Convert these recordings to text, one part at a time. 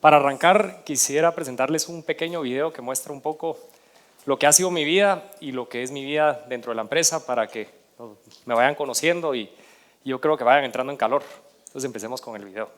Para arrancar, quisiera presentarles un pequeño video que muestra un poco lo que ha sido mi vida y lo que es mi vida dentro de la empresa para que me vayan conociendo y yo creo que vayan entrando en calor. Entonces empecemos con el video.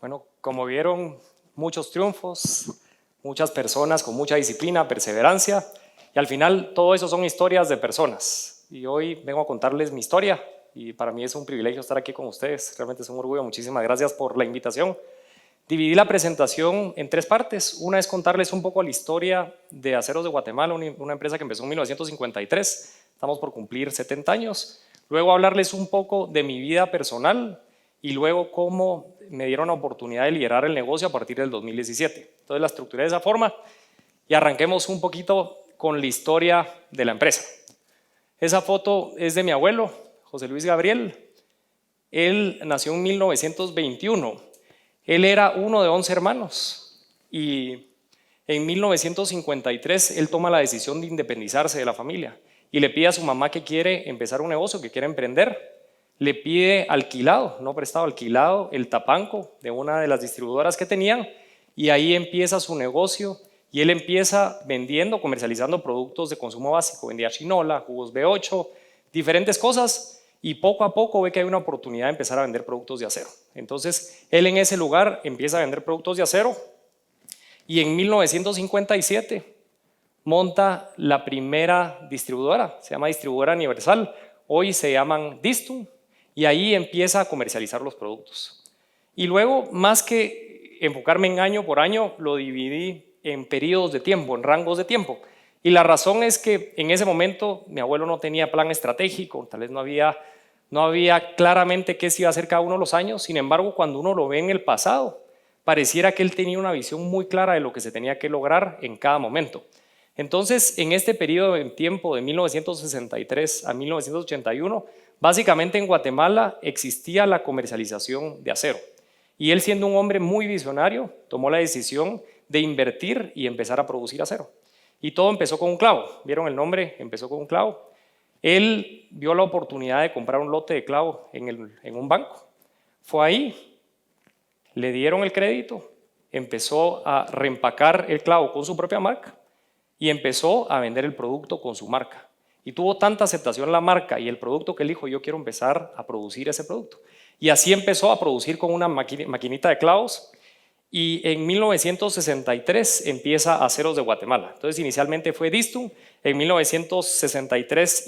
Bueno, como vieron, muchos triunfos, muchas personas con mucha disciplina, perseverancia, y al final todo eso son historias de personas. Y hoy vengo a contarles mi historia, y para mí es un privilegio estar aquí con ustedes, realmente es un orgullo, muchísimas gracias por la invitación. Dividí la presentación en tres partes. Una es contarles un poco la historia de Aceros de Guatemala, una empresa que empezó en 1953, estamos por cumplir 70 años. Luego hablarles un poco de mi vida personal, y luego cómo me dieron la oportunidad de liderar el negocio a partir del 2017. Entonces la estructuré de esa forma y arranquemos un poquito con la historia de la empresa. Esa foto es de mi abuelo, José Luis Gabriel. Él nació en 1921. Él era uno de 11 hermanos y en 1953 él toma la decisión de independizarse de la familia y le pide a su mamá que quiere empezar un negocio, que quiere emprender. Le pide alquilado, no prestado, alquilado, el tapanco de una de las distribuidoras que tenían y ahí empieza su negocio y él empieza vendiendo, comercializando productos de consumo básico. Vendía chinola, jugos B8, diferentes cosas y poco a poco ve que hay una oportunidad de empezar a vender productos de acero. Entonces él en ese lugar empieza a vender productos de acero y en 1957 monta la primera distribuidora, se llama Distribuidora Universal, hoy se llaman Distum, y ahí empieza a comercializar los productos. Y luego, más que enfocarme en año por año, lo dividí en periodos de tiempo, en rangos de tiempo. Y la razón es que en ese momento mi abuelo no tenía plan estratégico, tal vez no había claramente qué se iba a hacer cada uno de los años. Sin embargo, cuando uno lo ve en el pasado, pareciera que él tenía una visión muy clara de lo que se tenía que lograr en cada momento. Entonces, en este periodo de tiempo de 1963 a 1981, básicamente en Guatemala existía la comercialización de acero. Y él, siendo un hombre muy visionario, tomó la decisión de invertir y empezar a producir acero. Y todo empezó con un clavo. ¿Vieron el nombre? Empezó con un clavo. Él vio la oportunidad de comprar un lote de clavo en un banco. Fue ahí, le dieron el crédito, empezó a reempacar el clavo con su propia marca y empezó a vender el producto con su marca. Y tuvo tanta aceptación la marca y el producto que él dijo, yo quiero empezar a producir ese producto. Y así empezó a producir con una maquinita de clavos. Y en 1963 empieza Aceros de Guatemala. Entonces inicialmente fue Distum, en 1963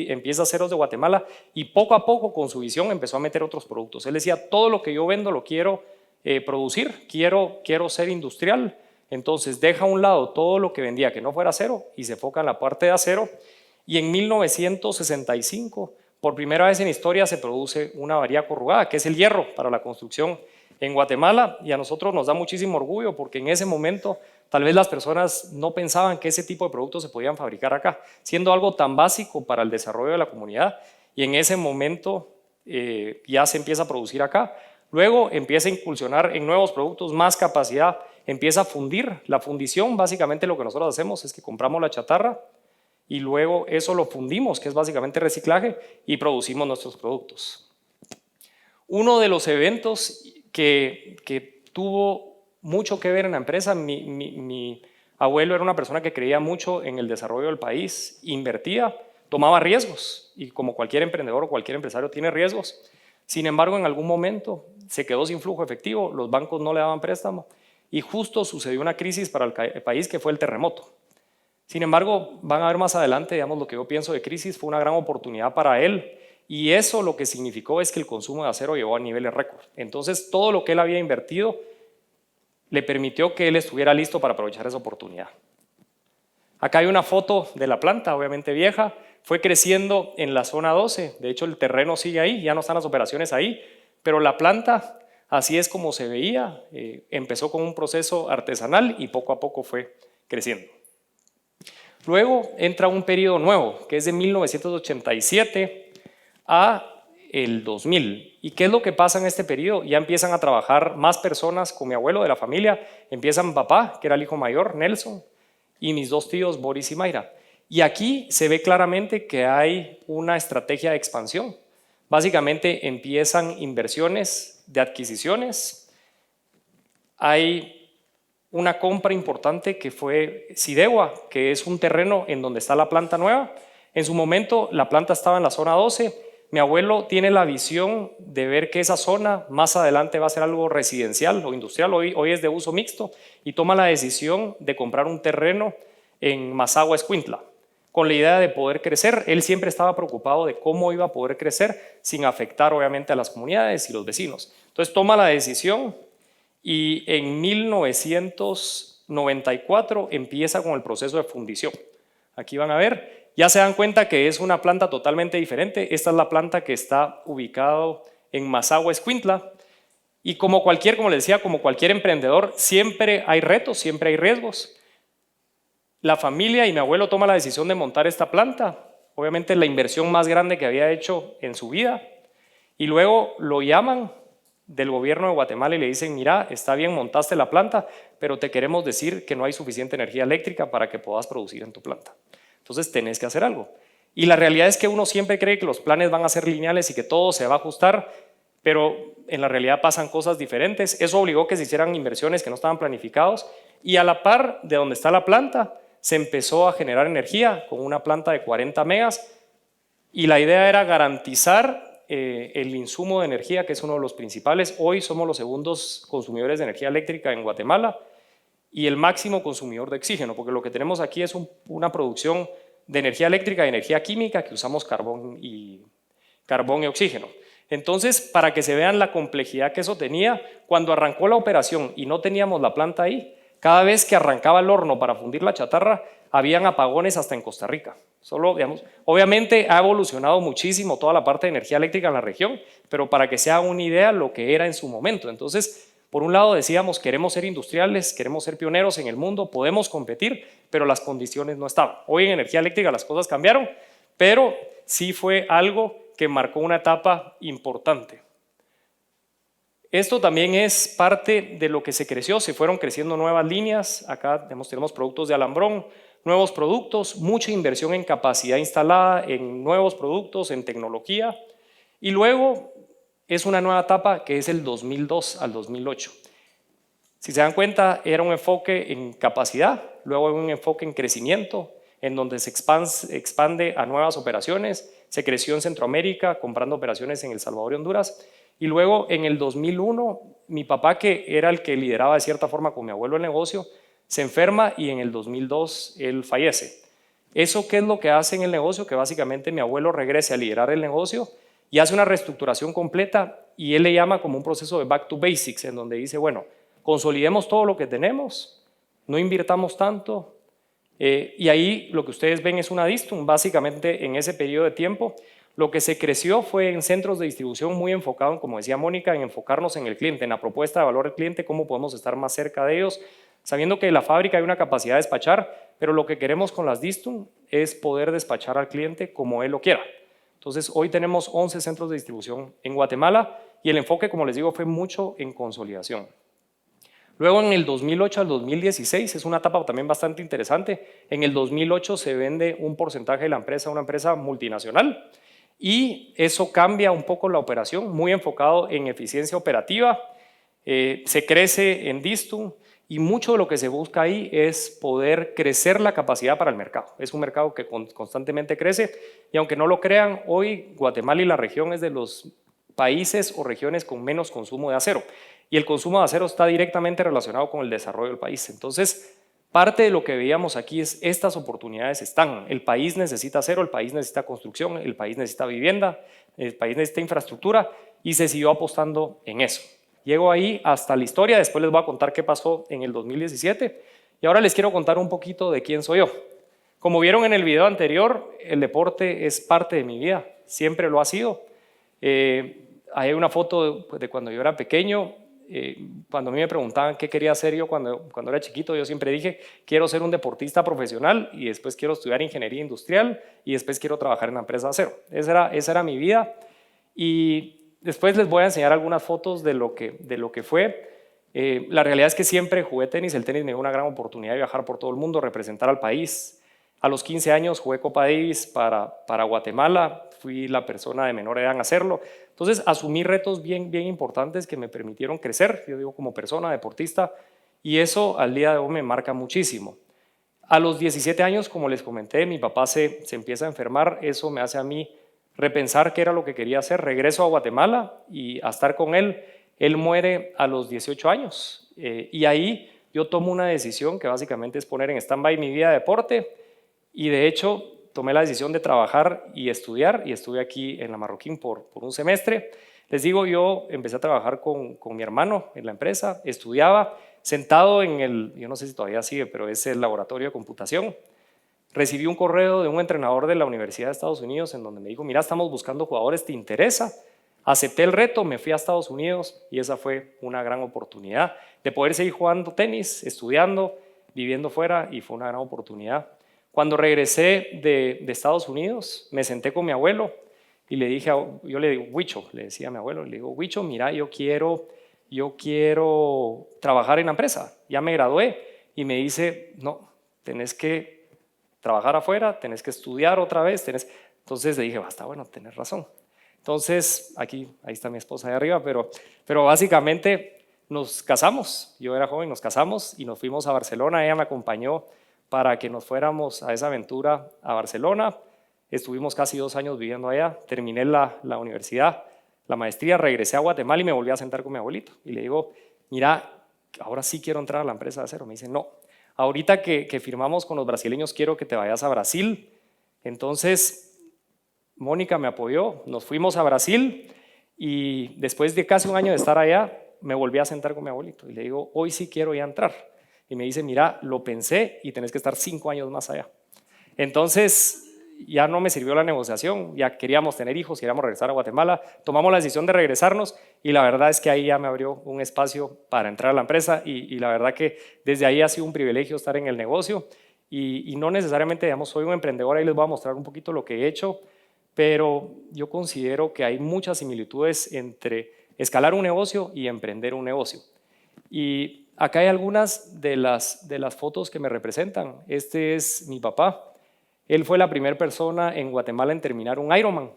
empieza Aceros de Guatemala y poco a poco con su visión empezó a meter otros productos. Él decía, todo lo que yo vendo lo quiero producir, quiero ser industrial. Entonces deja a un lado todo lo que vendía que no fuera acero y se enfoca en la parte de acero. Y en 1965, por primera vez en historia, se produce una varilla corrugada, que es el hierro para la construcción en Guatemala, y a nosotros nos da muchísimo orgullo porque en ese momento tal vez las personas no pensaban que ese tipo de productos se podían fabricar acá, siendo algo tan básico para el desarrollo de la comunidad, y en ese momento ya se empieza a producir acá. Luego empieza a incursionar en nuevos productos, más capacidad, empieza a fundir. La fundición, básicamente lo que nosotros hacemos es que compramos la chatarra y luego eso lo fundimos, que es básicamente reciclaje, y producimos nuestros productos. Uno de los eventos que tuvo mucho que ver en la empresa, mi abuelo era una persona que creía mucho en el desarrollo del país, invertía, tomaba riesgos, y como cualquier emprendedor o cualquier empresario tiene riesgos. Sin embargo, en algún momento se quedó sin flujo efectivo, los bancos no le daban préstamo, y justo sucedió una crisis para el país que fue el terremoto. Sin embargo, van a ver más adelante, digamos, lo que yo pienso de crisis fue una gran oportunidad para él, y eso lo que significó es que el consumo de acero llegó a niveles récord. Entonces, todo lo que él había invertido le permitió que él estuviera listo para aprovechar esa oportunidad. Acá hay una foto de la planta, obviamente vieja, fue creciendo en la zona 12, de hecho el terreno sigue ahí, ya no están las operaciones ahí, pero la planta, así es como se veía, empezó con un proceso artesanal y poco a poco fue creciendo. Luego entra un periodo nuevo, que es de 1987 a el 2000. ¿Y qué es lo que pasa en este periodo? Ya empiezan a trabajar más personas con mi abuelo de la familia, empieza mi papá, que era el hijo mayor, Nelson, y mis dos tíos, Boris y Mayra. Y aquí se ve claramente que hay una estrategia de expansión. Básicamente empiezan inversiones de adquisiciones, hay una compra importante que fue Sidegua, que es un terreno en donde está la planta nueva. En su momento la planta estaba en la zona 12. Mi abuelo tiene la visión de ver que esa zona más adelante va a ser algo residencial o industrial, hoy es de uso mixto, y toma la decisión de comprar un terreno en Mazagua, Escuintla, con la idea de poder crecer. Él siempre estaba preocupado de cómo iba a poder crecer sin afectar obviamente a las comunidades y los vecinos. Entonces toma la decisión y en 1994 empieza con el proceso de fundición. Aquí van a ver, ya se dan cuenta que es una planta totalmente diferente. Esta es la planta que está ubicado en Mazagua, Escuintla, y como les decía, como cualquier emprendedor, siempre hay retos, siempre hay riesgos. La familia y mi abuelo toman la decisión de montar esta planta, obviamente la inversión más grande que había hecho en su vida, y luego lo llaman del gobierno de Guatemala y le dicen, mira, está bien, montaste la planta, pero te queremos decir que no hay suficiente energía eléctrica para que puedas producir en tu planta. Entonces tenés que hacer algo. Y la realidad es que uno siempre cree que los planes van a ser lineales y que todo se va a ajustar, pero en la realidad pasan cosas diferentes. Eso obligó que se hicieran inversiones que no estaban planificados, y a la par de donde está la planta se empezó a generar energía con una planta de 40 megas, y la idea era garantizar el insumo de energía, que es uno de los principales. Hoy somos los segundos consumidores de energía eléctrica en Guatemala, y el máximo consumidor de oxígeno, porque lo que tenemos aquí es una producción de energía eléctrica y energía química que usamos carbón y oxígeno. Entonces, para que se vean la complejidad que eso tenía, cuando arrancó la operación y no teníamos la planta ahí, cada vez que arrancaba el horno para fundir la chatarra, habían apagones hasta en Costa Rica. Solo, digamos, obviamente ha evolucionado muchísimo toda la parte de energía eléctrica en la región, pero para que se haga una idea lo que era en su momento. Entonces, por un lado decíamos, queremos ser industriales, queremos ser pioneros en el mundo, podemos competir, pero las condiciones no estaban. Hoy en energía eléctrica las cosas cambiaron, pero sí fue algo que marcó una etapa importante. Esto también es parte de lo que se creció, se fueron creciendo nuevas líneas, acá tenemos productos de alambrón, nuevos productos, mucha inversión en capacidad instalada, en nuevos productos, en tecnología, y luego es una nueva etapa que es el 2002 al 2008. Si se dan cuenta, era un enfoque en capacidad, luego un enfoque en crecimiento, en donde se expande a nuevas operaciones, se creció en Centroamérica comprando operaciones en El Salvador y Honduras, y luego en el 2001 mi papá, que era el que lideraba de cierta forma con mi abuelo el negocio, se enferma y en el 2002 él fallece. ¿Eso qué es lo que hace en el negocio? Que básicamente mi abuelo regrese a liderar el negocio y hace una reestructuración completa y él le llama como un proceso de back to basics, en donde dice, bueno, consolidemos todo lo que tenemos, no invirtamos tanto, y ahí lo que ustedes ven es una Distum. Básicamente en ese periodo de tiempo lo que se creció fue en centros de distribución muy enfocado, como decía Mónica, en enfocarnos en el cliente, en la propuesta de valor del cliente, cómo podemos estar más cerca de ellos, sabiendo que en la fábrica hay una capacidad de despachar, pero lo que queremos con las Distum es poder despachar al cliente como él lo quiera. Entonces hoy tenemos 11 centros de distribución en Guatemala y el enfoque, como les digo, fue mucho en consolidación. Luego en el 2008 al 2016 es una etapa también bastante interesante. En el 2008 se vende un porcentaje de la empresa a una empresa multinacional y eso cambia un poco la operación, muy enfocado en eficiencia operativa. Se crece en Distum y mucho de lo que se busca ahí es poder crecer la capacidad para el mercado. Es un mercado que constantemente crece y aunque no lo crean, hoy Guatemala y la región es de los países o regiones con menos consumo de acero. Y el consumo de acero está directamente relacionado con el desarrollo del país. Entonces, parte de lo que veíamos aquí es estas oportunidades están. El país necesita acero, el país necesita construcción, el país necesita vivienda, el país necesita infraestructura y se siguió apostando en eso. Llego ahí hasta la historia, después les voy a contar qué pasó en el 2017 y ahora les quiero contar un poquito de quién soy yo. Como vieron en el video anterior, el deporte es parte de mi vida, siempre lo ha sido. Hay una foto de cuando yo era pequeño. Cuando a mí me preguntaban qué quería hacer yo cuando era chiquito, yo siempre dije, quiero ser un deportista profesional y después quiero estudiar ingeniería industrial y después quiero trabajar en una empresa de acero. Esa era mi vida y después les voy a enseñar algunas fotos de lo que fue. La realidad es que siempre jugué tenis, el tenis me dio una gran oportunidad de viajar por todo el mundo, representar al país. A los 15 años jugué Copa Davis para Guatemala, fui la persona de menor edad en hacerlo. Entonces asumí retos bien importantes que me permitieron crecer, yo digo como persona, deportista, y eso al día de hoy me marca muchísimo. A los 17 años, como les comenté, mi papá se empieza a enfermar, eso me hace a mí repensar qué era lo que quería hacer. Regreso a Guatemala y a estar con él. Él muere a los 18 años y ahí yo tomo una decisión que básicamente es poner en stand-by mi vida de deporte y de hecho tomé la decisión de trabajar y estudiar y estuve aquí en La Marroquín por un semestre. Les digo, yo empecé a trabajar con mi hermano en la empresa, estudiaba sentado en yo no sé si todavía sigue, pero es el laboratorio de computación. Recibí un correo de un entrenador de la Universidad de Estados Unidos en donde me dijo, mira, estamos buscando jugadores, ¿te interesa? Acepté el reto, me fui a Estados Unidos y esa fue una gran oportunidad de poder seguir jugando tenis, estudiando, viviendo fuera y fue una gran oportunidad. Cuando regresé de Estados Unidos, me senté con mi abuelo y le dije, yo le digo, Huicho, le decía a mi abuelo, le digo, Huicho, mira, yo quiero trabajar en la empresa, ya me gradué. Y me dice, no, tenés que trabajar afuera, tenés que estudiar otra vez. Entonces le dije, basta, bueno, tenés razón. Entonces, ahí está mi esposa de arriba, pero básicamente nos casamos. Yo era joven, nos casamos y nos fuimos a Barcelona. Ella me acompañó para que nos fuéramos a esa aventura a Barcelona. Estuvimos casi 2 años viviendo allá, terminé la universidad, la maestría, regresé a Guatemala y me volví a sentar con mi abuelito. Y le digo, mira, ahora sí quiero entrar a la empresa de acero. Me dice, no, ahorita que firmamos con los brasileños quiero que te vayas a Brasil. Entonces, Mónica me apoyó, nos fuimos a Brasil y después de casi un año de estar allá, me volví a sentar con mi abuelito y le digo, hoy sí quiero ya entrar. Y me dice, mira, lo pensé y tenés que estar 5 años más allá. Entonces, ya no me sirvió la negociación, ya queríamos tener hijos, queríamos regresar a Guatemala, tomamos la decisión de regresarnos y la verdad es que ahí ya me abrió un espacio para entrar a la empresa y la verdad que desde ahí ha sido un privilegio estar en el negocio y no necesariamente, digamos, soy un emprendedor, ahí les voy a mostrar un poquito lo que he hecho, pero yo considero que hay muchas similitudes entre escalar un negocio y emprender un negocio. Y acá hay algunas de las fotos que me representan. Este es mi papá. Él fue la primera persona en Guatemala en terminar un Ironman.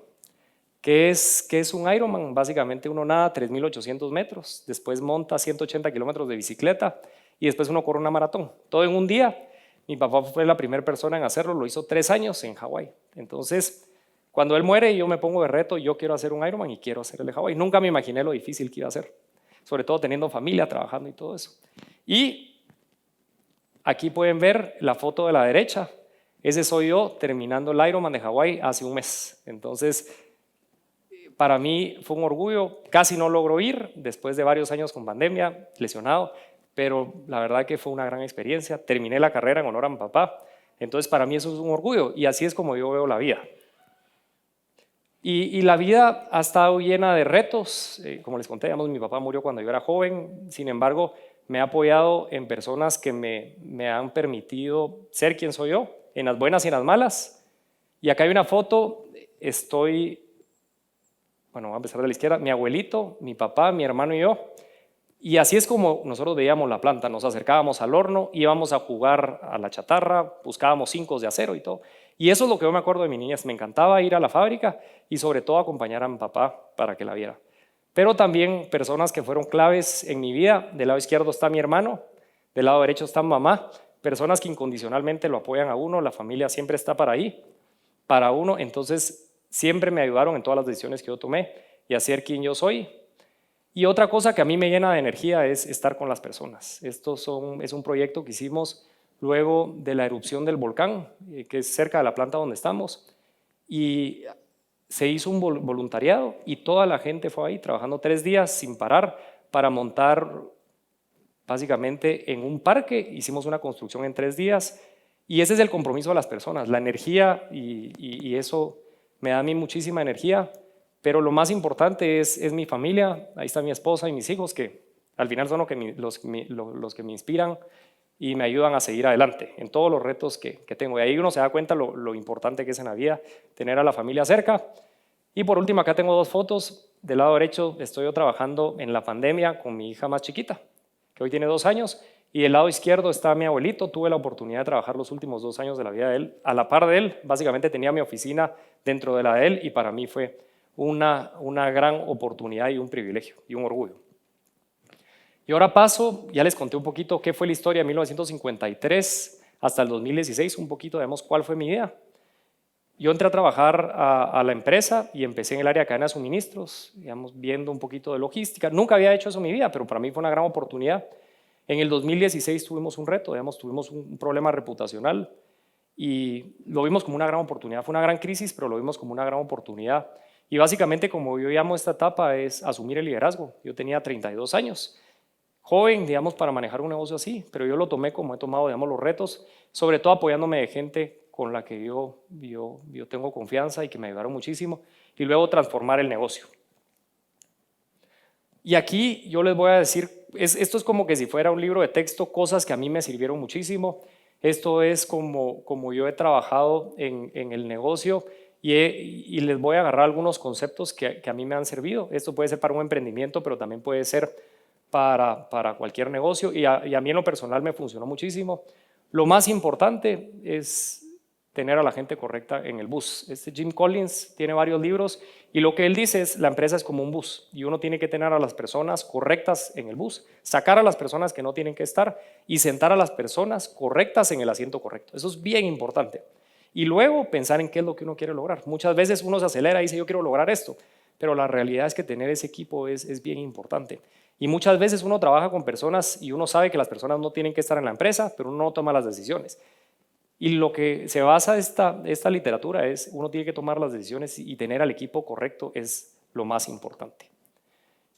¿Qué es un Ironman? Básicamente uno nada 3.800 metros, después monta 180 kilómetros de bicicleta y después uno corre una maratón. Todo en un día. Mi papá fue la primera persona en hacerlo, lo hizo 3 años en Hawái. Entonces, cuando él muere, yo me pongo de reto, yo quiero hacer un Ironman y quiero hacer el de Hawái. Nunca me imaginé lo difícil que iba a ser, sobre todo teniendo familia, trabajando y todo eso. Y aquí pueden ver la foto de la derecha. Ese soy yo terminando el Ironman de Hawái hace un mes. Entonces, para mí fue un orgullo. Casi no logro ir después de varios años con pandemia, lesionado, pero la verdad que fue una gran experiencia. Terminé la carrera en honor a mi papá. Entonces, para mí eso es un orgullo y así es como yo veo la vida. Y la vida ha estado llena de retos. Como les conté, digamos, mi papá murió cuando yo era joven. Sin embargo, me ha apoyado en personas que me han permitido ser quien soy yo, en las buenas y en las malas. Y acá hay una foto, bueno, voy a empezar de la izquierda, mi abuelito, mi papá, mi hermano y yo. Y así es como nosotros veíamos la planta, nos acercábamos al horno, íbamos a jugar a la chatarra, buscábamos cincos de acero y todo. Y eso es lo que yo me acuerdo de mi niñez, me encantaba ir a la fábrica y sobre todo acompañar a mi papá para que la viera. Pero también personas que fueron claves en mi vida, del lado izquierdo está mi hermano, del lado derecho está mi mamá, personas que incondicionalmente lo apoyan a uno, la familia siempre está para uno, entonces siempre me ayudaron en todas las decisiones que yo tomé y a ser quien yo soy. Y otra cosa que a mí me llena de energía es estar con las personas. Es un proyecto que hicimos luego de la erupción del volcán, que es cerca de la planta donde estamos, y se hizo un voluntariado y toda la gente fue ahí trabajando 3 días sin parar para montar básicamente en un parque. Hicimos una construcción en 3 días y ese es el compromiso de las personas, la energía y eso me da a mí muchísima energía. Pero lo más importante es mi familia, ahí está mi esposa y mis hijos, que al final son los que me inspiran y me ayudan a seguir adelante en todos los retos que tengo. Y ahí uno se da cuenta lo importante que es en la vida tener a la familia cerca. Y por último, acá tengo 2 fotos. Del lado derecho estoy yo trabajando en la pandemia con mi hija más chiquita, que hoy tiene 2 años, y del lado izquierdo está mi abuelito. Tuve la oportunidad de trabajar los últimos 2 años de la vida de él. A la par de él, básicamente tenía mi oficina dentro de la de él y para mí fue una gran oportunidad y un privilegio y un orgullo. Y ahora paso, ya les conté un poquito qué fue la historia de 1953 hasta el 2016, un poquito, digamos, cuál fue mi vida. Yo entré a trabajar a la empresa y empecé en el área de cadena de suministros, digamos, viendo un poquito de logística. Nunca había hecho eso en mi vida, pero para mí fue una gran oportunidad. En el 2016 tuvimos un reto, digamos, tuvimos un problema reputacional y lo vimos como una gran oportunidad. Fue una gran crisis, pero lo vimos como una gran oportunidad. Y básicamente, como yo llamo esta etapa, es asumir el liderazgo. Yo tenía 32 años, joven, digamos, para manejar un negocio así, pero yo lo tomé como he tomado, digamos, los retos, sobre todo apoyándome de gente con la que yo tengo confianza y que me ayudaron muchísimo, y luego transformar el negocio. Y aquí yo les voy a decir, esto es como que si fuera un libro de texto, cosas que a mí me sirvieron muchísimo. Esto es como yo he trabajado en el negocio y les voy a agarrar algunos conceptos que a mí me han servido. Esto puede ser para un emprendimiento, pero también puede ser para cualquier negocio y a mí en lo personal me funcionó muchísimo. Lo más importante es tener a la gente correcta en el bus. Jim Collins tiene varios libros y lo que él dice es la empresa es como un bus y uno tiene que tener a las personas correctas en el bus, sacar a las personas que no tienen que estar y sentar a las personas correctas en el asiento correcto. Eso es bien importante. Y luego pensar en qué es lo que uno quiere lograr. Muchas veces uno se acelera y dice yo quiero lograr esto, pero la realidad es que tener ese equipo es bien importante. Y muchas veces uno trabaja con personas y uno sabe que las personas no tienen que estar en la empresa, pero uno no toma las decisiones. Y lo que se basa esta literatura es, uno tiene que tomar las decisiones y tener al equipo correcto es lo más importante.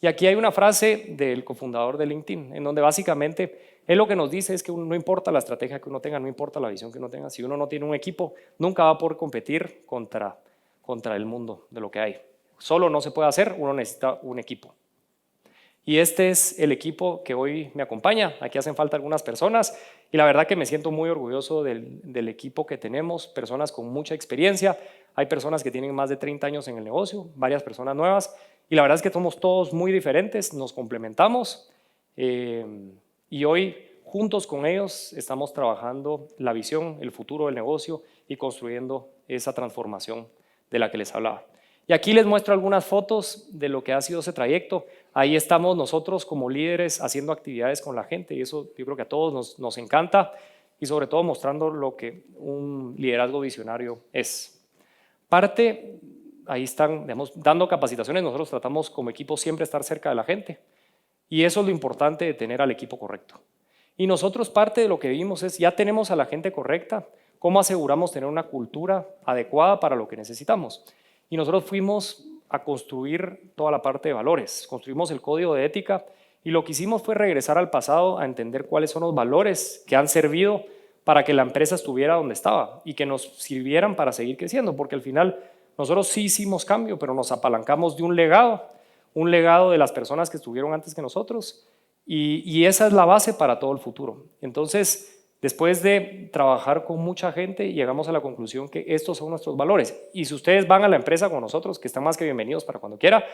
Y aquí hay una frase del cofundador de LinkedIn, en donde básicamente él lo que nos dice es que no importa la estrategia que uno tenga, no importa la visión que uno tenga, si uno no tiene un equipo, nunca va a poder competir contra el mundo de lo que hay. Solo no se puede hacer, uno necesita un equipo. Y este es el equipo que hoy me acompaña. Aquí hacen falta algunas personas y la verdad que me siento muy orgulloso del equipo que tenemos, personas con mucha experiencia. Hay personas que tienen más de 30 años en el negocio, varias personas nuevas y la verdad es que somos todos muy diferentes, nos complementamos y hoy juntos con ellos estamos trabajando la visión, el futuro del negocio y construyendo esa transformación de la que les hablaba. Y aquí les muestro algunas fotos de lo que ha sido ese trayecto. Ahí estamos nosotros como líderes haciendo actividades con la gente y eso yo creo que a todos nos encanta y sobre todo mostrando lo que un liderazgo visionario es. Ahí están, digamos, dando capacitaciones, nosotros tratamos como equipo siempre estar cerca de la gente y eso es lo importante de tener al equipo correcto. Y nosotros parte de lo que vimos es, ya tenemos a la gente correcta, ¿cómo aseguramos tener una cultura adecuada para lo que necesitamos? Y nosotros fuimos a construir toda la parte de valores, construimos el código de ética y lo que hicimos fue regresar al pasado a entender cuáles son los valores que han servido para que la empresa estuviera donde estaba y que nos sirvieran para seguir creciendo, porque al final nosotros sí hicimos cambio, pero nos apalancamos de un legado de las personas que estuvieron antes que nosotros y esa es la base para todo el futuro. Entonces, después de trabajar con mucha gente, llegamos a la conclusión que estos son nuestros valores. Y si ustedes van a la empresa con nosotros, que están más que bienvenidos para cuando quiera,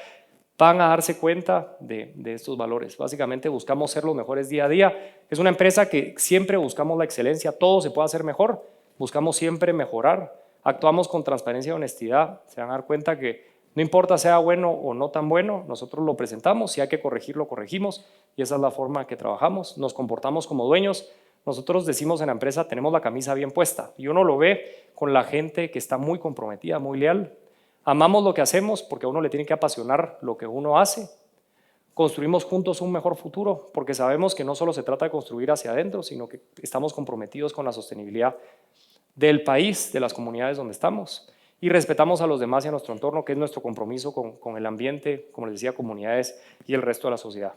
van a darse cuenta de estos valores. Básicamente buscamos ser los mejores día a día. Es una empresa que siempre buscamos la excelencia, todo se puede hacer mejor, buscamos siempre mejorar, actuamos con transparencia y honestidad. Se van a dar cuenta que no importa sea bueno o no tan bueno, nosotros lo presentamos, si hay que corregirlo, corregimos y esa es la forma que trabajamos. Nos comportamos como dueños. Nosotros decimos en la empresa, tenemos la camisa bien puesta y uno lo ve con la gente que está muy comprometida, muy leal. Amamos lo que hacemos porque a uno le tiene que apasionar lo que uno hace. Construimos juntos un mejor futuro porque sabemos que no solo se trata de construir hacia adentro, sino que estamos comprometidos con la sostenibilidad del país, de las comunidades donde estamos y respetamos a los demás y a nuestro entorno, que es nuestro compromiso con el ambiente, como les decía, comunidades y el resto de la sociedad.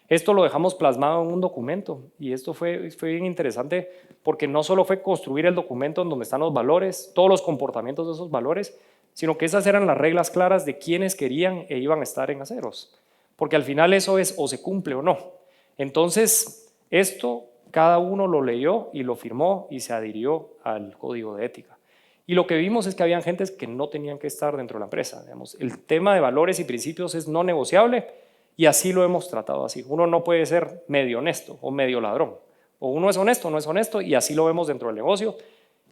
Esto lo dejamos plasmado en un documento y esto fue bien interesante porque no solo fue construir el documento en donde están los valores, todos los comportamientos de esos valores, sino que esas eran las reglas claras de quiénes querían e iban a estar en Aceros. Porque al final eso es o se cumple o no. Entonces, esto cada uno lo leyó y lo firmó y se adhirió al código de ética. Y lo que vimos es que habían gentes que no tenían que estar dentro de la empresa. Digamos, el tema de valores y principios es no negociable. Y así lo hemos tratado así. Uno no puede ser medio honesto o medio ladrón. O uno es honesto o no es honesto y así lo vemos dentro del negocio.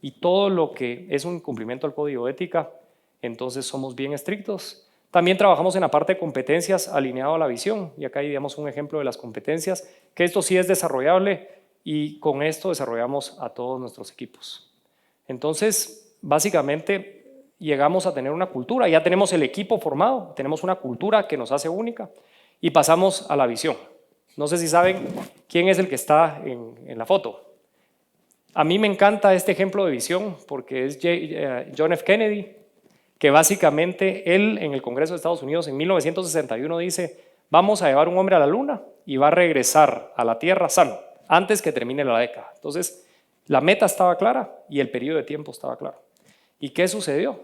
Y todo lo que es un incumplimiento al código de ética, entonces somos bien estrictos. También trabajamos en la parte de competencias alineado a la visión. Y acá hay, digamos, un ejemplo de las competencias, que esto sí es desarrollable y con esto desarrollamos a todos nuestros equipos. Entonces, básicamente, llegamos a tener una cultura. Ya tenemos el equipo formado, tenemos una cultura que nos hace única. Y pasamos a la visión. No sé si saben quién es el que está en la foto. A mí me encanta este ejemplo de visión porque es John F. Kennedy, que básicamente él en el Congreso de Estados Unidos en 1961 dice, vamos a llevar un hombre a la luna y va a regresar a la Tierra sano antes que termine la década. Entonces, la meta estaba clara y el periodo de tiempo estaba claro. ¿Y qué sucedió?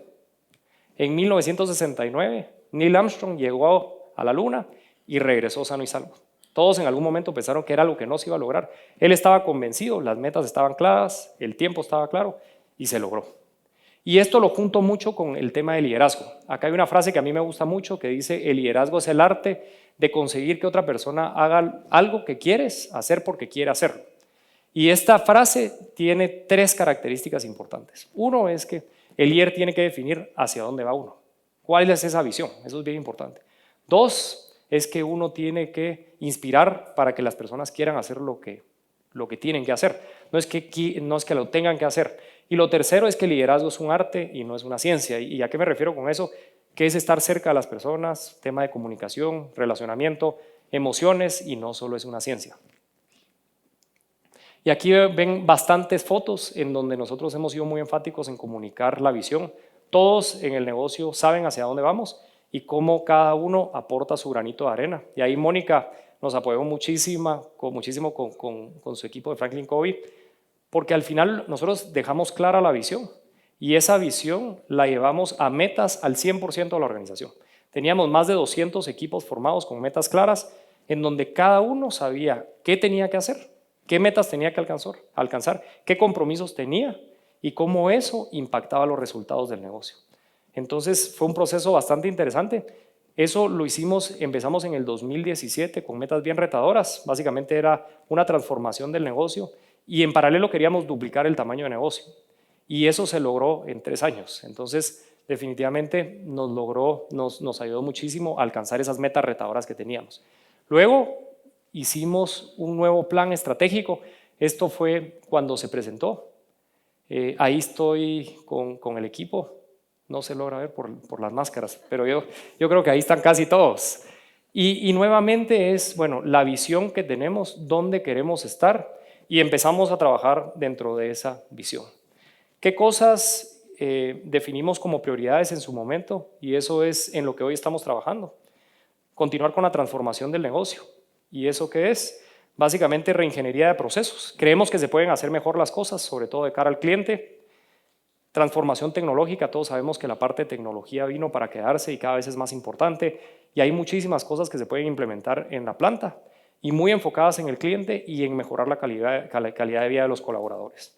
En 1969, Neil Armstrong llegó a la luna y regresó sano y salvo. Todos en algún momento pensaron que era algo que no se iba a lograr. Él estaba convencido, las metas estaban claras, el tiempo estaba claro y se logró. Y esto lo junto mucho con el tema del liderazgo. Acá hay una frase que a mí me gusta mucho que dice, el liderazgo es el arte de conseguir que otra persona haga algo que quieres hacer porque quiere hacerlo. Y esta frase tiene 3 características importantes. Uno es que el líder tiene que definir hacia dónde va uno. ¿Cuál es esa visión? Eso es bien importante. 2, es que uno tiene que inspirar para que las personas quieran hacer lo que tienen que hacer. No es que lo tengan que hacer. Y lo tercero es que el liderazgo es un arte y no es una ciencia. ¿Y a qué me refiero con eso? Que es estar cerca de las personas, tema de comunicación, relacionamiento, emociones y no solo es una ciencia. Y aquí ven bastantes fotos en donde nosotros hemos sido muy enfáticos en comunicar la visión. Todos en el negocio saben hacia dónde vamos y cómo cada uno aporta su granito de arena. Y ahí Mónica nos apoyó muchísimo con su equipo de Franklin Covey, porque al final nosotros dejamos clara la visión y esa visión la llevamos a metas al 100% de la organización. Teníamos más de 200 equipos formados con metas claras en donde cada uno sabía qué tenía que hacer, qué metas tenía que alcanzar, qué compromisos tenía y cómo eso impactaba los resultados del negocio. Entonces fue un proceso bastante interesante. Eso lo empezamos en el 2017 con metas bien retadoras. Básicamente era una transformación del negocio y en paralelo queríamos duplicar el tamaño de negocio. Y eso se logró en 3 años. Entonces definitivamente nos ayudó muchísimo a alcanzar esas metas retadoras que teníamos. Luego hicimos un nuevo plan estratégico. Esto fue cuando se presentó. Ahí estoy con el equipo. No se logra ver por las máscaras, pero yo creo que ahí están casi todos. Y nuevamente es, bueno, la visión que tenemos, dónde queremos estar y empezamos a trabajar dentro de esa visión. ¿Qué cosas definimos como prioridades en su momento? Y eso es en lo que hoy estamos trabajando. Continuar con la transformación del negocio. ¿Y eso qué es? Básicamente reingeniería de procesos. Creemos que se pueden hacer mejor las cosas, sobre todo de cara al cliente. Transformación tecnológica, todos sabemos que la parte de tecnología vino para quedarse y cada vez es más importante y hay muchísimas cosas que se pueden implementar en la planta y muy enfocadas en el cliente y en mejorar la calidad de vida de los colaboradores.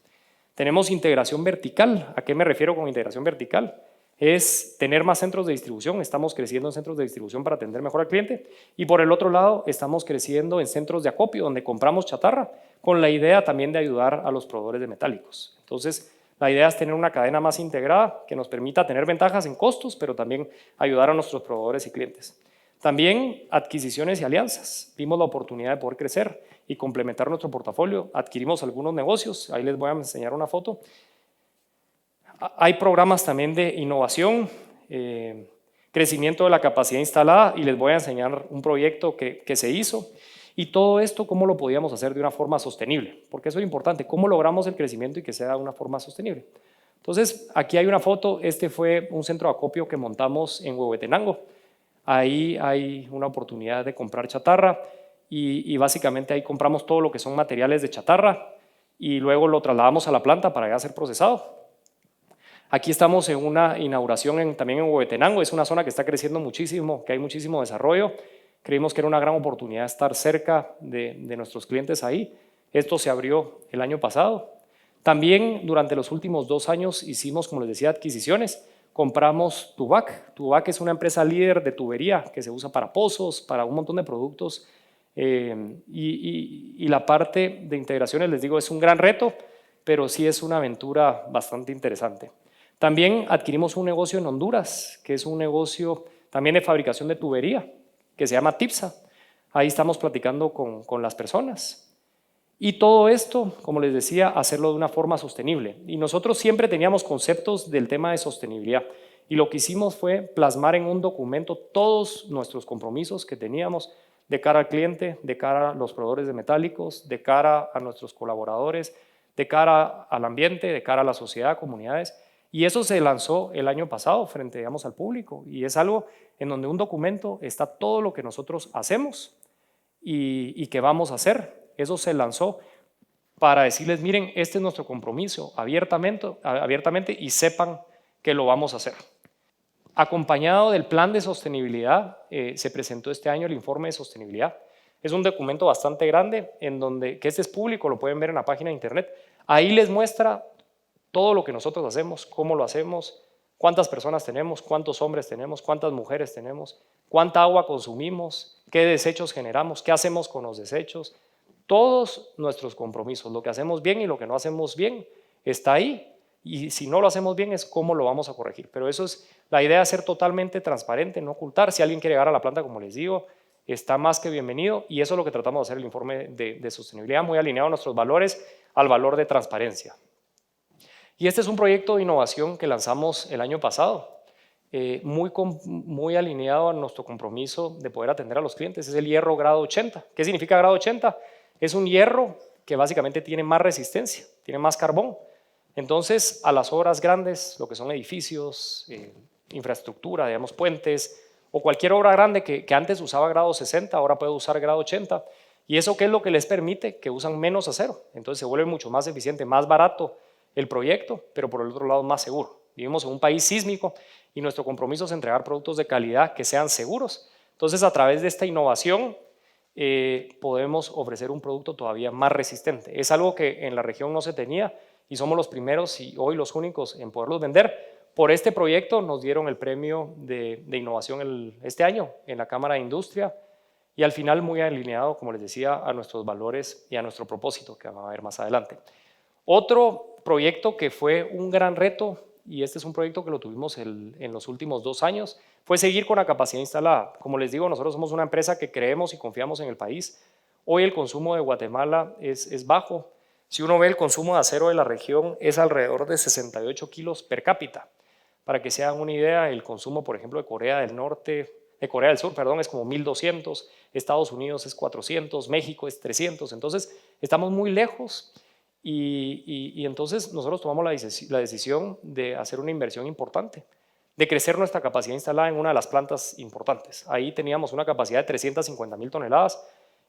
Tenemos integración vertical. ¿A qué me refiero con integración vertical? Es tener más centros de distribución. Estamos creciendo en centros de distribución para atender mejor al cliente y por el otro lado estamos creciendo en centros de acopio donde compramos chatarra con la idea también de ayudar a los proveedores de metálicos. Entonces, la idea es tener una cadena más integrada que nos permita tener ventajas en costos, pero también ayudar a nuestros proveedores y clientes. También adquisiciones y alianzas. Vimos la oportunidad de poder crecer y complementar nuestro portafolio. Adquirimos algunos negocios, ahí les voy a enseñar una foto. Hay programas también de innovación, crecimiento de la capacidad instalada y les voy a enseñar un proyecto que se hizo. Y todo esto, ¿cómo lo podíamos hacer de una forma sostenible? Porque eso es importante, ¿cómo logramos el crecimiento y que sea de una forma sostenible? Entonces, aquí hay una foto, este fue un centro de acopio que montamos en Huehuetenango. Ahí hay una oportunidad de comprar chatarra y básicamente ahí compramos todo lo que son materiales de chatarra y luego lo trasladamos a la planta para ya ser procesado. Aquí estamos en una inauguración también en Huehuetenango, es una zona que está creciendo muchísimo, que hay muchísimo desarrollo. Creímos que era una gran oportunidad estar cerca de nuestros clientes ahí. Esto se abrió el año pasado. También durante los últimos 2 años hicimos, como les decía, adquisiciones. Compramos Tubac. Tubac es una empresa líder de tubería que se usa para pozos, para un montón de productos. Y la parte de integraciones, les digo, es un gran reto, pero sí es una aventura bastante interesante. También adquirimos un negocio en Honduras, que es un negocio también de fabricación de tubería, que se llama TIPSA. Ahí estamos platicando con las personas. Y todo esto, como les decía, hacerlo de una forma sostenible. Y nosotros siempre teníamos conceptos del tema de sostenibilidad. Y lo que hicimos fue plasmar en un documento todos nuestros compromisos que teníamos de cara al cliente, de cara a los proveedores de metálicos, de cara a nuestros colaboradores, de cara al ambiente, de cara a la sociedad, comunidades. Y eso se lanzó el año pasado frente, digamos, al público. Y es algo en donde un documento está todo lo que nosotros hacemos y que vamos a hacer. Eso se lanzó para decirles, miren, este es nuestro compromiso abiertamente y sepan que lo vamos a hacer. Acompañado del plan de sostenibilidad, se presentó este año el informe de sostenibilidad. Es un documento bastante grande que este es público, lo pueden ver en la página de internet. Ahí les muestra todo lo que nosotros hacemos, cómo lo hacemos, cuántas personas tenemos, cuántos hombres tenemos, cuántas mujeres tenemos, cuánta agua consumimos, qué desechos generamos, qué hacemos con los desechos. Todos nuestros compromisos, lo que hacemos bien y lo que no hacemos bien, está ahí. Y si no lo hacemos bien es cómo lo vamos a corregir. Pero eso es la idea, de ser totalmente transparente, no ocultar. Si alguien quiere llegar a la planta, como les digo, está más que bienvenido. Y eso es lo que tratamos de hacer el informe de sostenibilidad, muy alineado a nuestros valores, al valor de transparencia. Y este es un proyecto de innovación que lanzamos el año pasado. muy alineado a nuestro compromiso de poder atender a los clientes. Es el hierro grado 80. ¿Qué significa grado 80? Es un hierro que básicamente tiene más resistencia, tiene más carbón. Entonces, a las obras grandes, lo que son edificios, infraestructura, digamos puentes, o cualquier obra grande que antes usaba grado 60, ahora puede usar grado 80. ¿Y eso qué es lo que les permite? Que usan menos acero. Entonces se vuelve mucho más eficiente, más barato el proyecto, pero por el otro lado más seguro. Vivimos en un país sísmico y nuestro compromiso es entregar productos de calidad que sean seguros. Entonces, a través de esta innovación podemos ofrecer un producto todavía más resistente. Es algo que en la región no se tenía y somos los primeros y hoy los únicos en poderlos vender. Por este proyecto nos dieron el premio de innovación este año en la Cámara de Industria y al final muy alineado, como les decía, a nuestros valores y a nuestro propósito que vamos a ver más adelante. Otro proyecto que fue un gran reto, y este es un proyecto que lo tuvimos en los últimos 2 años, fue seguir con la capacidad instalada. Como les digo, nosotros somos una empresa que creemos y confiamos en el país. Hoy el consumo de Guatemala es bajo. Si uno ve el consumo de acero de la región es alrededor de 68 kilos per cápita. Para que se hagan una idea, el consumo, por ejemplo, de Corea del Sur, es como 1.200, Estados Unidos es 400, México es 300. Entonces, estamos muy lejos y entonces nosotros tomamos la decisión de hacer una inversión importante, de crecer nuestra capacidad instalada en una de las plantas importantes. Ahí teníamos una capacidad de 350.000 toneladas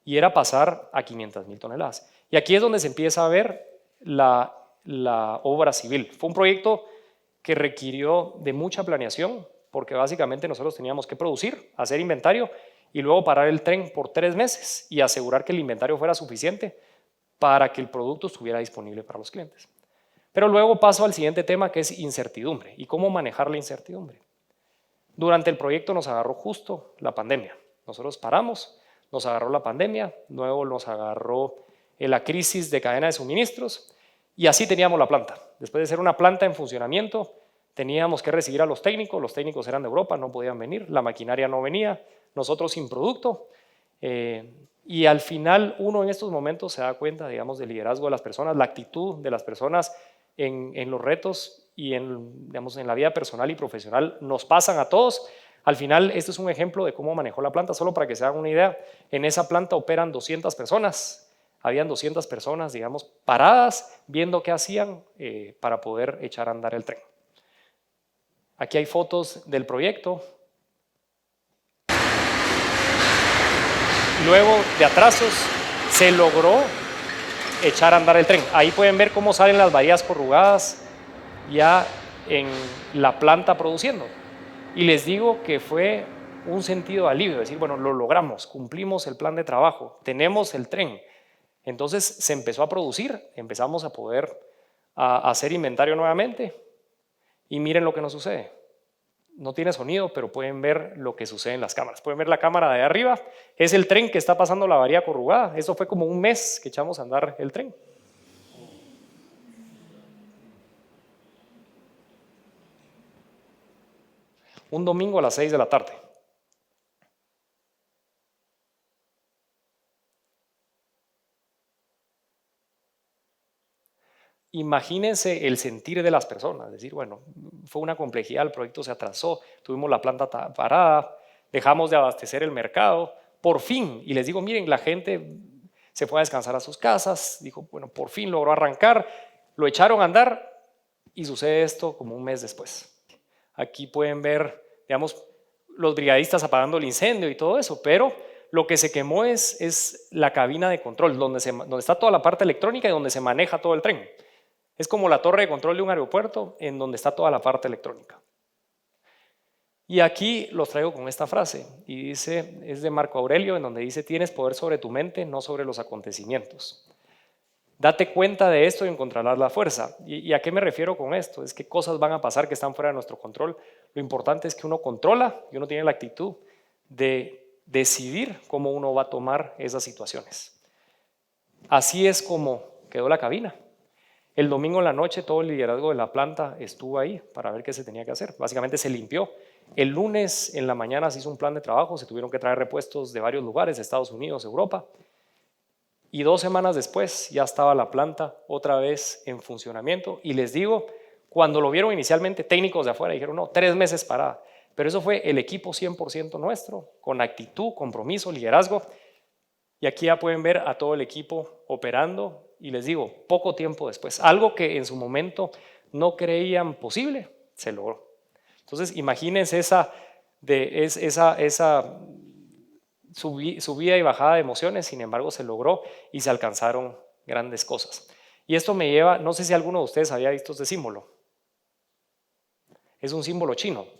y era pasar a 500.000 toneladas. Y aquí es donde se empieza a ver la obra civil. Fue un proyecto que requirió de mucha planeación, porque básicamente nosotros teníamos que producir, hacer inventario y luego parar el tren por 3 meses y asegurar que el inventario fuera suficiente para que el producto estuviera disponible para los clientes. Pero luego paso al siguiente tema, que es incertidumbre y cómo manejar la incertidumbre. Durante el proyecto nos agarró justo la pandemia. Nosotros paramos, nos agarró la pandemia, luego nos agarró la crisis de cadena de suministros y así teníamos la planta. Después de ser una planta en funcionamiento, teníamos que recibir a los técnicos eran de Europa, no podían venir, la maquinaria no venía, nosotros sin producto. Y al final uno en estos momentos se da cuenta, digamos, del liderazgo de las personas, la actitud de las personas en los retos y en la vida personal y profesional nos pasan a todos. Al final, esto es un ejemplo de cómo manejó la planta, solo para que se hagan una idea. En esa planta operan 200 personas. Habían 200 personas, digamos, paradas, viendo qué hacían para poder echar a andar el tren. Aquí hay fotos del proyecto. Luego de atrasos, se logró echar a andar el tren. Ahí pueden ver cómo salen las varillas corrugadas ya en la planta produciendo. Y les digo que fue un sentido de alivio, decir, bueno, lo logramos, cumplimos el plan de trabajo, tenemos el tren. Entonces se empezó a producir, empezamos a poder hacer inventario nuevamente y miren lo que nos sucede. No tiene sonido, pero pueden ver lo que sucede en las cámaras. Pueden ver la cámara de arriba, es el tren que está pasando la varilla corrugada. Eso fue como un mes que echamos a andar el tren. Un domingo a las 6 de la tarde. Imagínense el sentir de las personas, decir, bueno, fue una complejidad, el proyecto se atrasó, tuvimos la planta parada, dejamos de abastecer el mercado, por fin, y les digo, miren, la gente se fue a descansar a sus casas, dijo, bueno, por fin logró arrancar, lo echaron a andar y sucede esto como un mes después. Aquí pueden ver, digamos, los brigadistas apagando el incendio y todo eso, pero lo que se quemó es la cabina de control, donde está toda la parte electrónica y donde se maneja todo el tren. Es como la torre de control de un aeropuerto en donde está toda la parte electrónica. Y aquí los traigo con esta frase, y dice, es de Marco Aurelio, en donde dice, tienes poder sobre tu mente, no sobre los acontecimientos. Date cuenta de esto y encontrarás la fuerza. ¿Y a qué me refiero con esto? Es que cosas van a pasar que están fuera de nuestro control. Lo importante es que uno controla y uno tiene la actitud de decidir cómo uno va a tomar esas situaciones. Así es como quedó la cabina. El domingo en la noche todo el liderazgo de la planta estuvo ahí para ver qué se tenía que hacer. Básicamente se limpió. El lunes en la mañana se hizo un plan de trabajo, se tuvieron que traer repuestos de varios lugares, Estados Unidos, Europa. Y 2 semanas después ya estaba la planta otra vez en funcionamiento. Y les digo, cuando lo vieron inicialmente técnicos de afuera dijeron, no, 3 meses parada. Pero eso fue el equipo 100% nuestro, con actitud, compromiso, liderazgo. Y aquí ya pueden ver a todo el equipo operando y les digo, poco tiempo después, algo que en su momento no creían posible, se logró. Entonces imagínense esa subida y bajada de emociones, sin embargo se logró y se alcanzaron grandes cosas. Y esto me lleva, no sé si alguno de ustedes había visto este símbolo. Es un símbolo chino.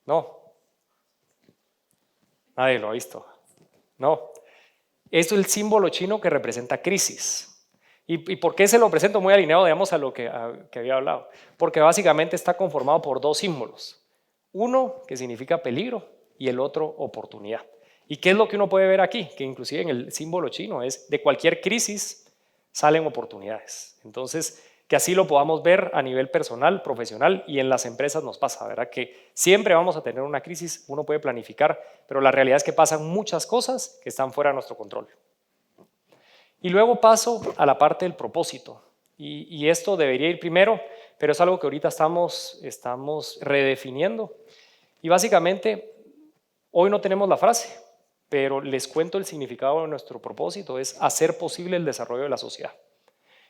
No. Nadie lo ha visto. No. Esto es el símbolo chino que representa crisis. ¿Y por qué se lo presento muy alineado, digamos, a lo que había hablado? Porque básicamente está conformado por dos símbolos. Uno que significa peligro y el otro oportunidad. ¿Y qué es lo que uno puede ver aquí? Que inclusive en el símbolo chino es de cualquier crisis salen oportunidades. Entonces, que así lo podamos ver a nivel personal, profesional y en las empresas nos pasa, ¿verdad? Que siempre vamos a tener una crisis, uno puede planificar, pero la realidad es que pasan muchas cosas que están fuera de nuestro control. Y luego paso a la parte del propósito. Y esto debería ir primero, pero es algo que ahorita estamos redefiniendo. Y básicamente, hoy no tenemos la frase, pero les cuento el significado de nuestro propósito, es hacer posible el desarrollo de la sociedad.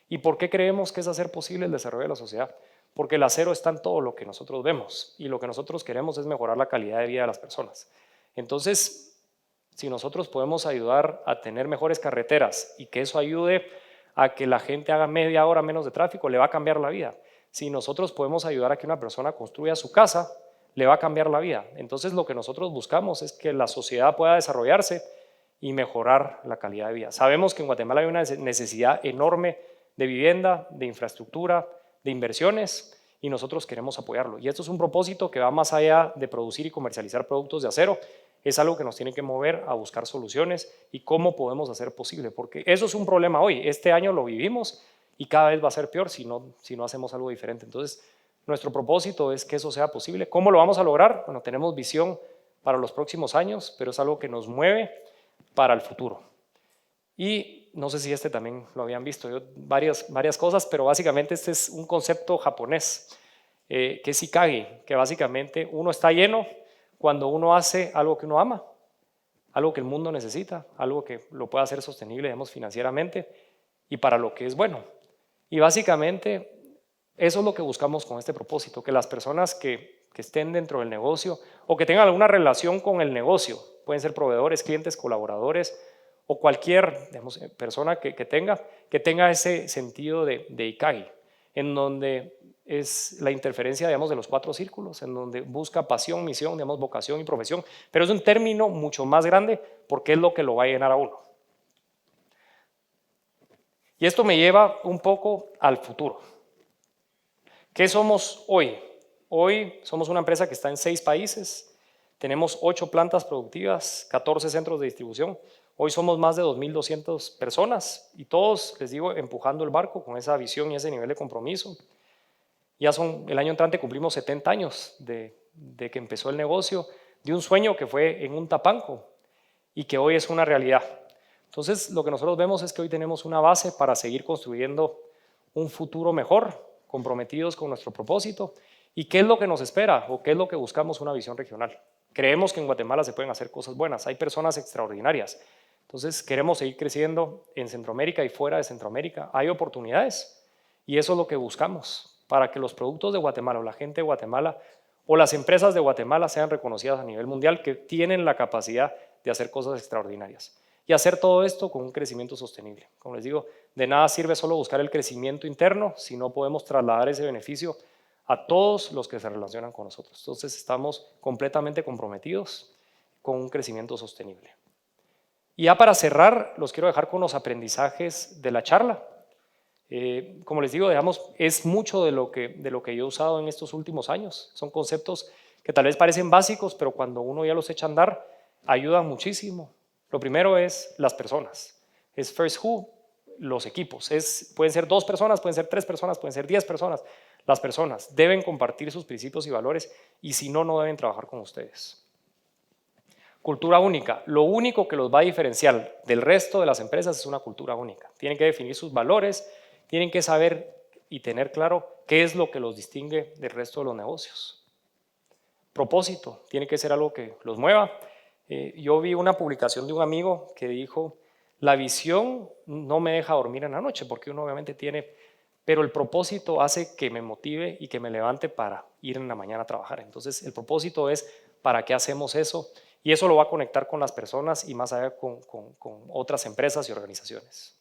¿Y por qué creemos que es hacer posible el desarrollo de la sociedad? Porque el acero está en todo lo que nosotros vemos y lo que nosotros queremos es mejorar la calidad de vida de las personas. Entonces, si nosotros podemos ayudar a tener mejores carreteras y que eso ayude a que la gente haga media hora menos de tráfico, le va a cambiar la vida. Si nosotros podemos ayudar a que una persona construya su casa, le va a cambiar la vida. Entonces lo que nosotros buscamos es que la sociedad pueda desarrollarse y mejorar la calidad de vida. Sabemos que en Guatemala hay una necesidad enorme de vivienda, de infraestructura, de inversiones y nosotros queremos apoyarlo. Y esto es un propósito que va más allá de producir y comercializar productos de acero. Es algo que nos tiene que mover a buscar soluciones y cómo podemos hacer posible, porque eso es un problema hoy. Este año lo vivimos y cada vez va a ser peor si no hacemos algo diferente. Entonces, nuestro propósito es que eso sea posible. ¿Cómo lo vamos a lograr? Bueno, tenemos visión para los próximos años, pero es algo que nos mueve para el futuro. Y no sé si este también lo habían visto, varias cosas, pero básicamente este es un concepto japonés, que es Ikigai, que básicamente uno está lleno cuando uno hace algo que uno ama, algo que el mundo necesita, algo que lo pueda hacer sostenible, digamos, financieramente y para lo que es bueno. Y básicamente eso es lo que buscamos con este propósito, que las personas que estén dentro del negocio o que tengan alguna relación con el negocio, pueden ser proveedores, clientes, colaboradores o cualquier, digamos, persona que tenga ese sentido de Ikigai, en donde es la interferencia, digamos, de los 4 círculos, en donde busca pasión, misión, digamos, vocación y profesión, pero es un término mucho más grande porque es lo que lo va a llenar a uno. Y esto me lleva un poco al futuro. ¿Qué somos hoy? Hoy somos una empresa que está en 6 países, tenemos 8 plantas productivas, 14 centros de distribución. Hoy somos más de 2.200 personas y todos, les digo, empujando el barco con esa visión y ese nivel de compromiso. El año entrante cumplimos 70 años de que empezó el negocio, de un sueño que fue en un tapanco y que hoy es una realidad. Entonces, lo que nosotros vemos es que hoy tenemos una base para seguir construyendo un futuro mejor, comprometidos con nuestro propósito. ¿Y qué es lo que nos espera o qué es lo que buscamos? Una visión regional. Creemos que en Guatemala se pueden hacer cosas buenas, hay personas extraordinarias. Entonces, queremos seguir creciendo en Centroamérica y fuera de Centroamérica. Hay oportunidades y eso es lo que buscamos, para que los productos de Guatemala o la gente de Guatemala o las empresas de Guatemala sean reconocidas a nivel mundial, que tienen la capacidad de hacer cosas extraordinarias. Y hacer todo esto con un crecimiento sostenible. Como les digo, de nada sirve solo buscar el crecimiento interno si no podemos trasladar ese beneficio a todos los que se relacionan con nosotros. Entonces estamos completamente comprometidos con un crecimiento sostenible. Y ya para cerrar, los quiero dejar con los aprendizajes de la charla. Como les digo, digamos, es mucho de lo que yo he usado en estos últimos años. Son conceptos que tal vez parecen básicos, pero cuando uno ya los echa a andar, ayudan muchísimo. Lo primero es las personas. Es first who, los equipos. Pueden ser 2 personas, pueden ser 3 personas, pueden ser 10 personas. Las personas deben compartir sus principios y valores y si no, no deben trabajar con ustedes. Cultura única. Lo único que los va a diferenciar del resto de las empresas es una cultura única. Tienen que definir sus valores, tienen que saber y tener claro qué es lo que los distingue del resto de los negocios. Propósito, tiene que ser algo que los mueva. Yo vi una publicación de un amigo que dijo, la visión no me deja dormir en la noche, porque uno obviamente tiene, pero el propósito hace que me motive y que me levante para ir en la mañana a trabajar. Entonces, el propósito es para qué hacemos eso, y eso lo va a conectar con las personas y más allá con otras empresas y organizaciones.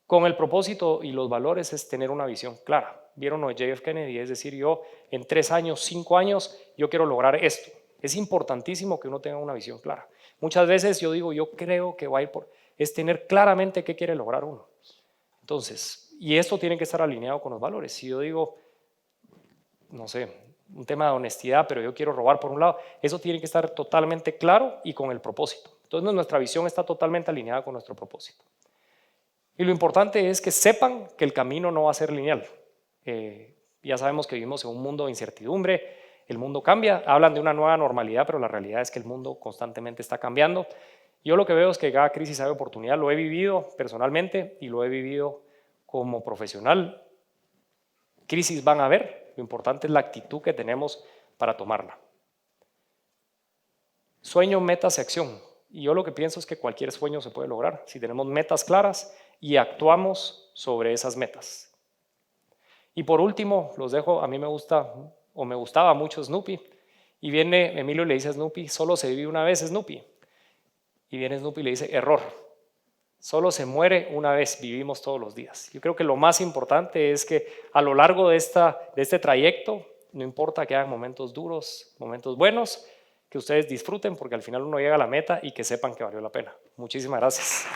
Con el propósito y los valores es tener una visión clara. Vieron lo de JF Kennedy, es decir, yo en 3 años, 5 años, yo quiero lograr esto. Es importantísimo que uno tenga una visión clara. Muchas veces yo digo, yo creo que va a ir por, es tener claramente qué quiere lograr uno. Entonces, y esto tiene que estar alineado con los valores. Si yo digo, no sé, un tema de honestidad, pero yo quiero robar por un lado, eso tiene que estar totalmente claro y con el propósito. Entonces nuestra visión está totalmente alineada con nuestro propósito. Y lo importante es que sepan que el camino no va a ser lineal. Ya sabemos que vivimos en un mundo de incertidumbre, el mundo cambia, hablan de una nueva normalidad, pero la realidad es que el mundo constantemente está cambiando. Yo lo que veo es que cada crisis hay oportunidad, lo he vivido personalmente y lo he vivido como profesional. Crisis van a haber, lo importante es la actitud que tenemos para tomarla. Sueño, metas y acción. Y yo lo que pienso es que cualquier sueño se puede lograr si tenemos metas claras y actuamos sobre esas metas. Y por último, los dejo, a mí me gusta o me gustaba mucho Snoopy, y viene Emilio y le dice a Snoopy, solo se vive una vez Snoopy, y viene Snoopy y le dice, error, solo se muere una vez, vivimos todos los días. Yo creo que lo más importante es que a lo largo de este trayecto, no importa que hagan momentos duros, momentos buenos, que ustedes disfruten porque al final uno llega a la meta y que sepan que valió la pena. Muchísimas gracias.